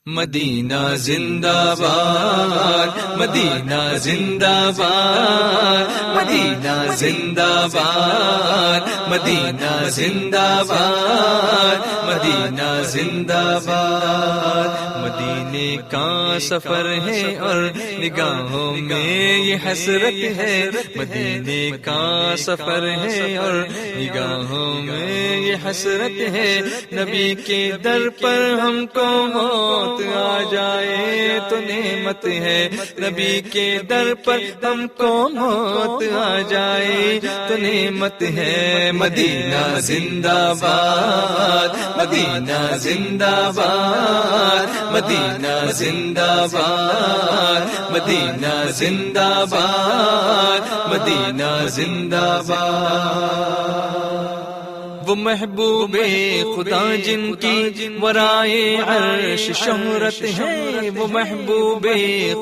مدینہ زندہ باد، مدینہ زندہ باد، مدینہ زندہ باد، مدینہ زندہ باد، مدینہ زندہ باد۔ مدینے کا سفر ہے اور نگاہوں میں یہ حسرت ہے، مدینے کا سفر ہے اور نگاہوں میں یہ حسرت ہے۔ نبی کے در پر ہم کو موت آ جائے تو نعمت ہے، نبی کے در پر ہم کو موت آ جائے تو نعمت ہے۔ مدینہ زندہ باد، مدینہ زندہ باد، مدینہ زندہ باد، مدینہ زندہ باد، مدینہ زندہ باد۔ وہ محبوب خدا جن کی ورائے عرش شہرت ہے، وہ محبوب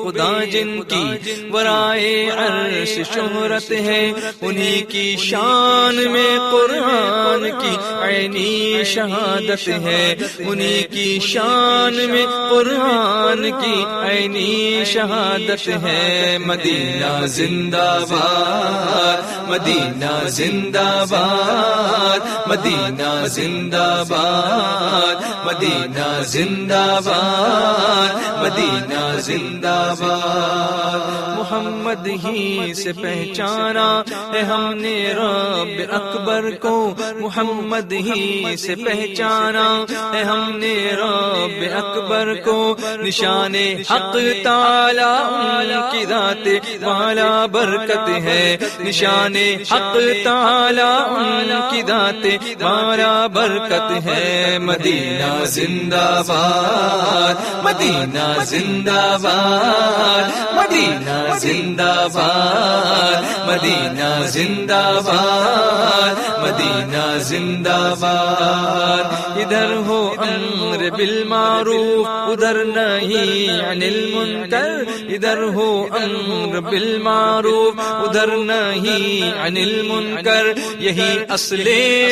خدا جن کی ورائے عرش شہرت ہے، انہی کی شان میں قرآن کی عینی شہادت ہے، انہی کی شان میں قرآن کی عینی شہادت ہے۔ مدینہ زندہ باد، مدینہ زندہ باد، مدینہ زندہ باد، مدینہ زندہ باد، مدینہ زندہ باد۔ محمد ہی سے پہچانا ہے ہم نے رب اکبر کو، محمد ہی سے پہچانا ہے ہم نے رب اکبر کو، نشان حق تعالی ان کی ذات والا برکت ہے، نشان حق تعالی ان کی ذات والا برکت ہے۔ مدینہ زندہ باد، مدینہ زندہ باد، مدینہ زندہ باد، مدینہ زندہ باد، مدینہ زندہ باد۔ ادھر ہو امر بالمعروف ادھر نہیں عن المنکر، ادھر ہو امر بالمعروف ادھر نہیں عن المنکر، یہی اصل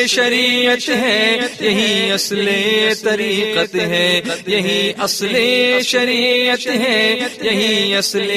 شریعت ہے، یہی اصل طریقت ہے، یہی اصل شریعت ہے، یہی اصل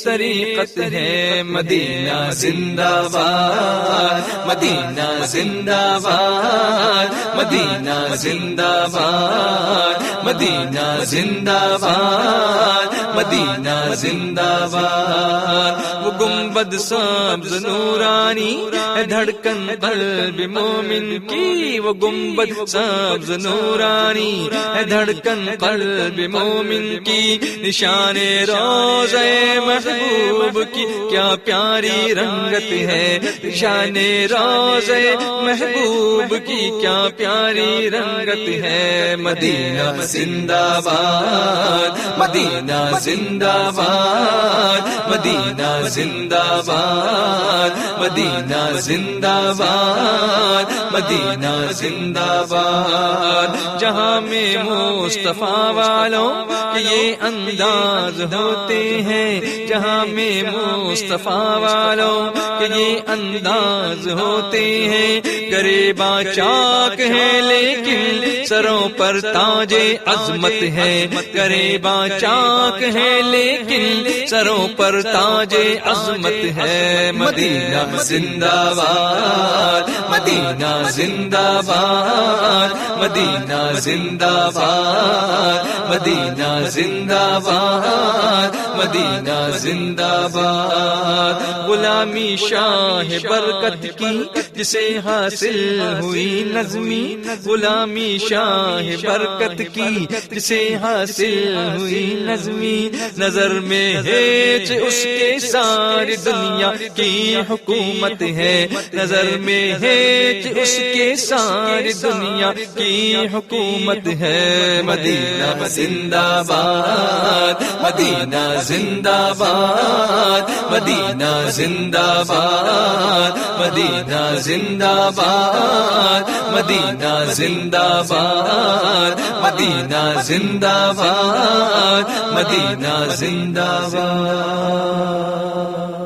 طریقت ہے۔ مدینہ زندہ باد، مدینہ زندہ باد، مدینہ زندہ باد، مدینہ زندہ باد، مدینہ زندہ باد۔ وہ گنبد سبز نورانی ہے دھڑکن قلب مومن کی، وہ گنبد سبز نورانی ہے دھڑکن قلب مومن کی، نشان روضہ محبوب کی کیا پیاری رنگت ہے، نشان روضہ محبوب کی کیا پیاری رنگت ہے۔ مدینہ زندہ باد، مدینہ زندہ باد، مدینہ زندہ باد، مدینہ زندہ باد، مدینہ زندہ باد۔ جہاں میں مصطفیٰ والوں کے یہ انداز ہوتے ہیں، جہاں میں مصطفیٰ والوں کے یہ انداز ہوتے ہیں، گریباں چاک ہے لیکن سروں پر تاج عظمت ہے، گریباں چاک ہے لیکن سروں پر تاج عظمت ہے۔ مدینہ زندہ باد، مدینہ زندہ باد، مدینہ زندہ باد، مدینہ زندہ باد، مدینہ زندہ باد۔ غلامی شاہ برکت کی جسے حاصل ہوئی نظمی، غلامی شاہ برکت کی جسے حاصل ہوئی نظمی، نظر میں ہیچ اس کے ساری دنیا کی حکومت ہے، نظر میں ہیچ اس کے ساری دنیا کی حکومت ہے۔ مدینہ زندہ باد، مدینہ زندہ باد، مدینہ زندہ باد، مدینہ زندہ باد، مدینہ زندہ باد، مدینہ زندہ باد، مدینہ زندہ باد۔